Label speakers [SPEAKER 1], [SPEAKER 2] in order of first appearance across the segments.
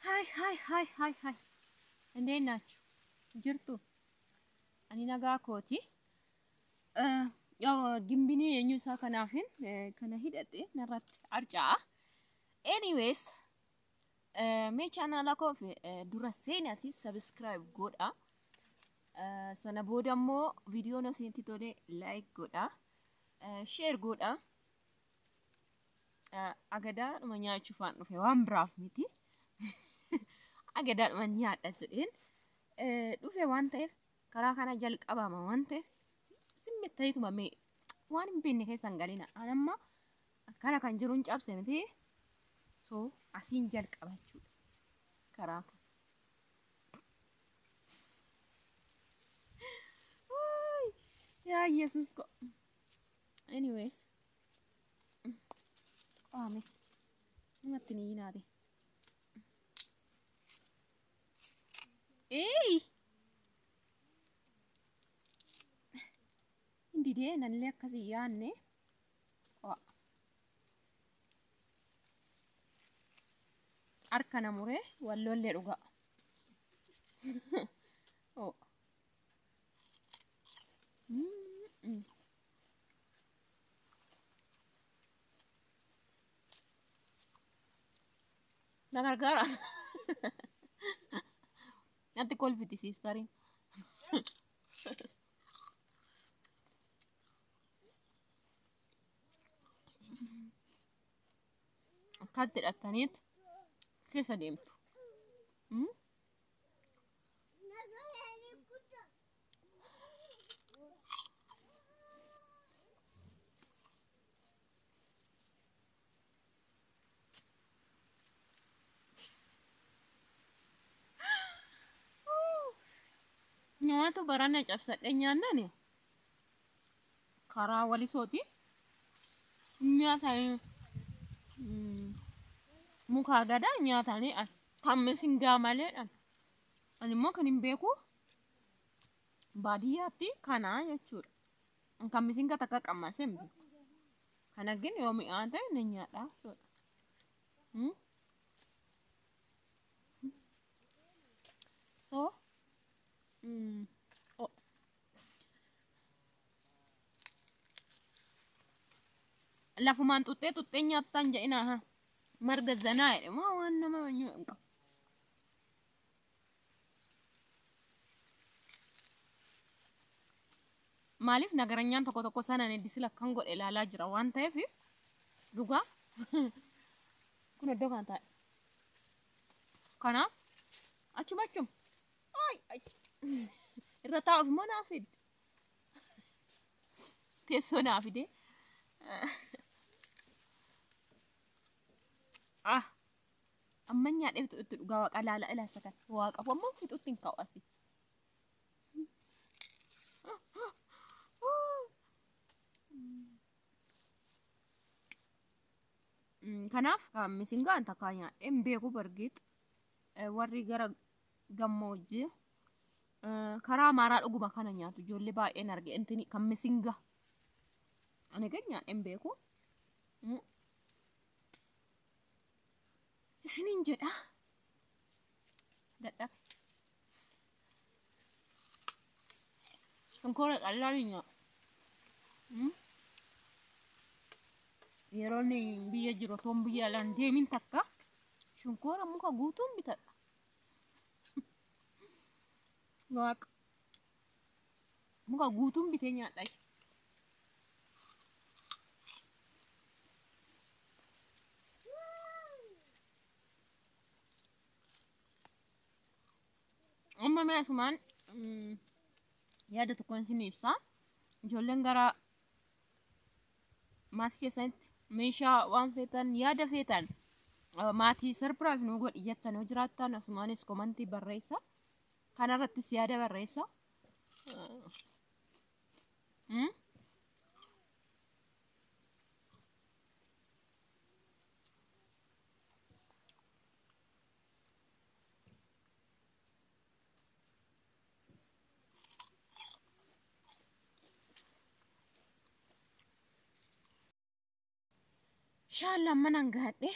[SPEAKER 1] Hi. እንዴት ናችሁ? ጅርቱ አኒ ነጋ ኮቲ ያው ግንቢኒ የኙሳ ከናፊን ከነ ሂደቴ ነራት አርጫ ኤኒዌይስ ሜ ቻናላ ኮፍ ዱረሴናቲ ሰብስክራይብ ጎዳ ሰነ ቦደሞ ቪዲዮ ነው ሲንቲ ቶሌ ላይክ ጎዳ ሼር ጎዳ አገዳ ማኛቹ ፋን ነው ዋን ብራፍ ሚቲ አገዳ ማኛ አደስን dhufe waan ta'eef karaa kana jalqabama waan ta'eef simmettaytu mame waan hin binne keessan galina anamma akkana kan jiruun cabse miti so asiin jalqabachuudha karaa yaa yesus ko anyways ame namatti ni yinaade Indidee nalle akkasi yaanne harka namure wallolle dhuga nagargara nanti kolfiti sistarin Katti dhattaniit keessa deemtu. Nyaata barana cabsadhe nyaannani karaa walisooti nyaata muka gada nyaatani kan misingaa maleedhaan ani immoo kan hin beeku baadiyyaatti kana jechuudha kan misingaa takka qammasee hin beeku kana gin yoo mi'aa ta'e ni nyaadha jechuudha so lafumaan tuttee nyaattan jedhina ha marga zanaa jedhe moo waan nama wanyuu hin qabu maaliif nagaranyaan tokko sanaan eddisi lakkan godhe ilaalaa jira waan ta'eef dhugaa kun iddoo kan ta'e kanaaf achumachum ay irra taa'uuf immoo naaf fidde teessoo naaf fidee amma nyaadheef itti dhugaa waaqa laala ilaasa kan waaqa ammoo fixutti hin ka'u asii kanaaf kan misingaan takkaa nyaadhe hin beeku bargeet warri gara gammoojjii karaa maaraa dhuguma kana nyaatu ijoollee baay'een arge intini kan misingaa ani gan nyaadhe hin beeku isinin jedha dadhabe shonkoora qallaalinya yeroon biyya jiru toon biyya alaan deemin takka shonkoora muka guutuun bitadha waaqa muka guutuun bitee nyaadha amma mee asumaan yaada tokkoon isin ibsa ijoolleen gara maatii keessatti meeshaa waan feetan yaada feetan maatii sarpiraayis nu godhi jettan yoo jiraattan asumaanis komantii barreessa kanarrattis yaada barreessa Inshallah manan gadhe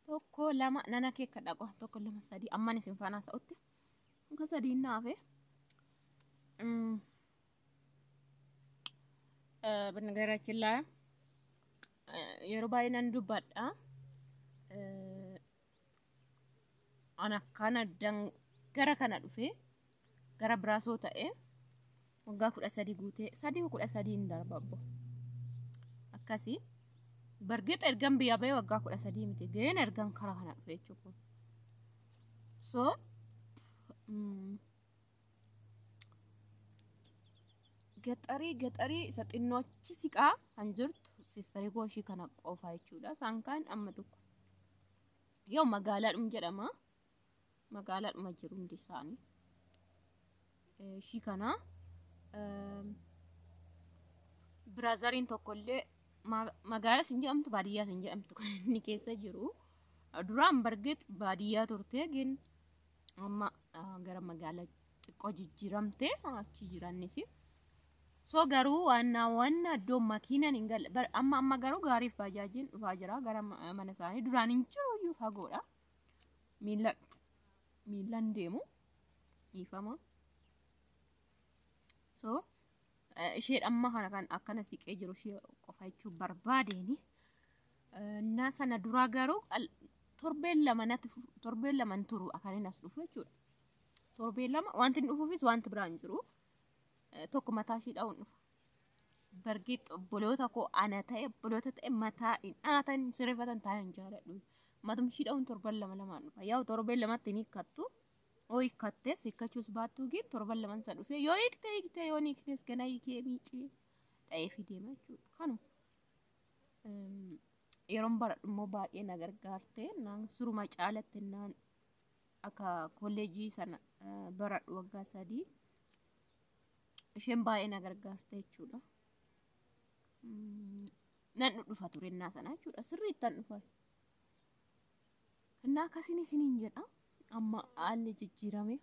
[SPEAKER 1] tokko lama nana kee akka dhaqo tokko lama sadii amman isin faanaa sa'utti muka sadii naafe በነገራችን ላይ yeroo baay'ee nan dubbadha ana kana gara kana dhufe gara biraasoo ta'e waggaa 13 guutee 13 hin darbabbo akkasii bargeet ergan biyya ba'ee waggaa 13 miti ga'een ergan kara kana dhufe jechuudha so ገጠሪ ሰጥኖች ሲቃ አንጅርቱ ሲስተሪ ጎሺ ከና ቆፋ ይቹዳ ሳንካን አመጡኩ ያው መጋላድም ጀደማ መጋላድ መጅሩ እንዲሳኒ ሺ ከና ብራዘሪን ተኮሌ መጋላ ሲንጀምቱ ባዲያ ሲንጀምቱ ኒኬሰ ጅሩ ዱራን በርግጥ ባዲያ ቱርቴ ግን አማ ገረ መጋላ ጥቆ ጅጅራምቴ አቺ ጅራንሲ so garu wanna do makinan ingal amma garu garif bajajin fajira gara manasani duranin ciru yu fagoda milan demu ifama so ishe amma kana kan akana siqe jiru shi qofaichu barbadeni na sana dura garu torbel laman turu akane nas dufu jechuudha torbel lama wanti dufufis wanti biraan jiru tokko mataa shi dhaawun dhufa bargeet boloota ko ana ta'e boloota ta'e mataa in aanatan sirefatan ta'an jaaladhu matum shi dhaawun torban lama dhufa yaw torban lamatti ni kattu oo ikatte sikachus baattu gi torban laman sa dhufe yoo ikte yoo ni iktes gana yike miici dhae fidema jechuudha kanu yeroon baradhummoo baay'ee na gargaarte naan suruma caalatte naan akka kolleejii sana baradhu waggaa 3 isheen baay'ee na gargaarte jechuudha nan dhufa turennaa sana jechuudha sirriittan dhufa እና akkasiin isiniin jedha amma haalli jijjiirame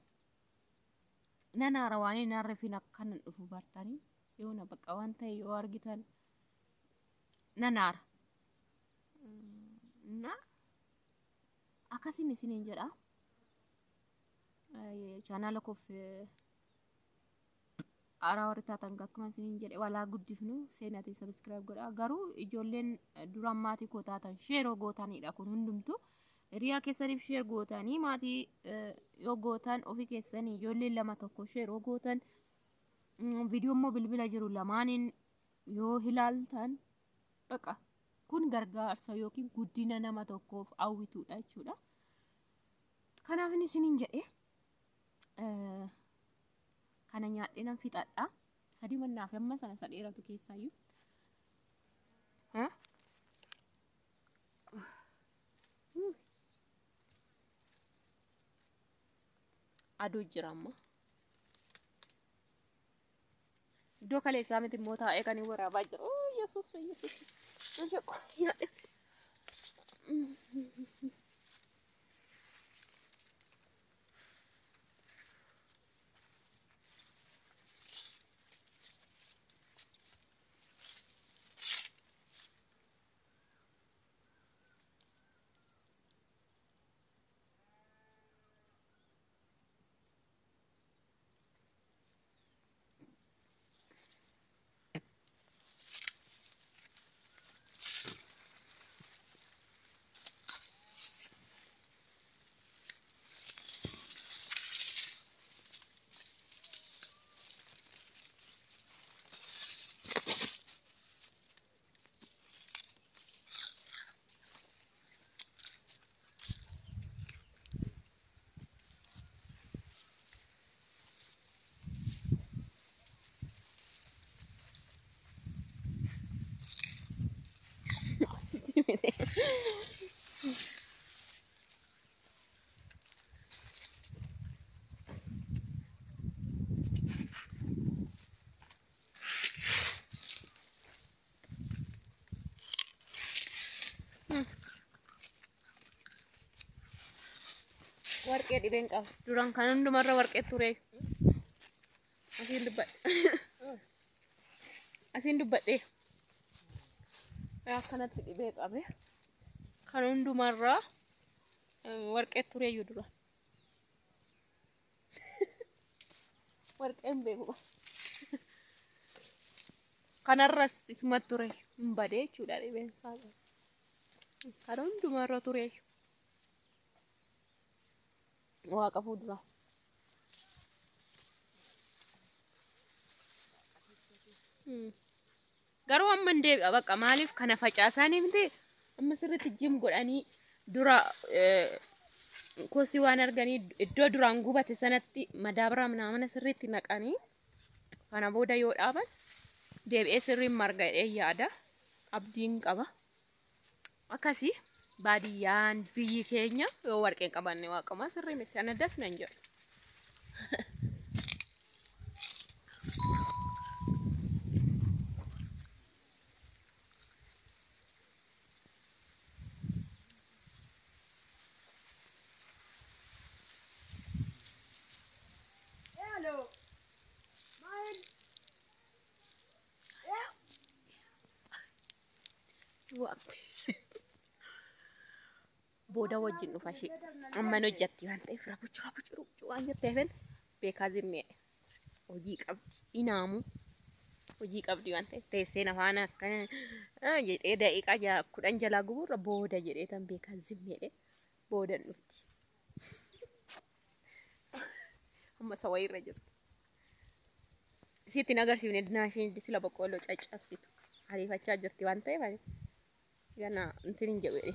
[SPEAKER 1] nan arawaanii nan rafin akkanan dhufu bartanii yoona bakka waan ta'e yoo argitan nan ara na akkasiin isiniin jedha channel koof ara warita tangakman sinin jedhe wala guddifnu seenati subscribe godha garu ijoolleen duraan maatii koo taatan share gootanidha kun hundumtu riyaa keessaniif share gootanii maatii yoo gootan ofii keessanii ijoolleen lama tokko share gootan viidiyoo immoo bilbila jiru lamaanin yoo hilaaltan baqa kun gargaarsa yookiin guddina nama tokkoof hawwituudha jechuudha kanaaf isiniin jedhe kana nyaadhenan fixadha sadii mannaaf amma sana sadheeratu keessaayyuu aduu jira amma iddoo kaleessaa miti immoo taa'ee kan hin waraabaa jira yesus nyaadhe warqee dhibeen qaba duraan kan hundumarra warqee ture asiin dubbadhe akkanatti dhibee qabe kan hundumarra warqee turee iyyuu dura. Warqeen beeku. Kanarras isuma ture hin badee jechuudha dhibeen isaa. Kan hundumarra ture waaqa fuuldura. Garuu amma hin deebi'a bakka maaliif kana facaasanii miti amma sirriitti jim godhanii dura kosii waan arganii iddoo duraan gubate sanatti madaabara mana sirriitti naqanii kana booda yoo dhaaban deebi'ee sirriin marga jedhee yaada abdiin qaba. Akkasii baadiyyaan biyyi keenya yoo warqeen qabanne waaqamaa sirriin itti anaddas nan jedhu. Booda wajjin dhufa ishee amma hojjetti waan ta'eef rafuchuu waan jetteef beekaa zimmeedha. Hojii qabdi inaamu hojii qabdi waan ta'eef teessee nafaan akkana jedhee daqiiqaa 10 jalaa guburra booda jedhee tan beekaa zimmeedha. Booda dhufti. Amma sawa irra jirti. Sitti agarsiifne naashin sila boqqolloo caccabsitu. Ariifachaa jirti waan ta'eef gana intin hin jedhe.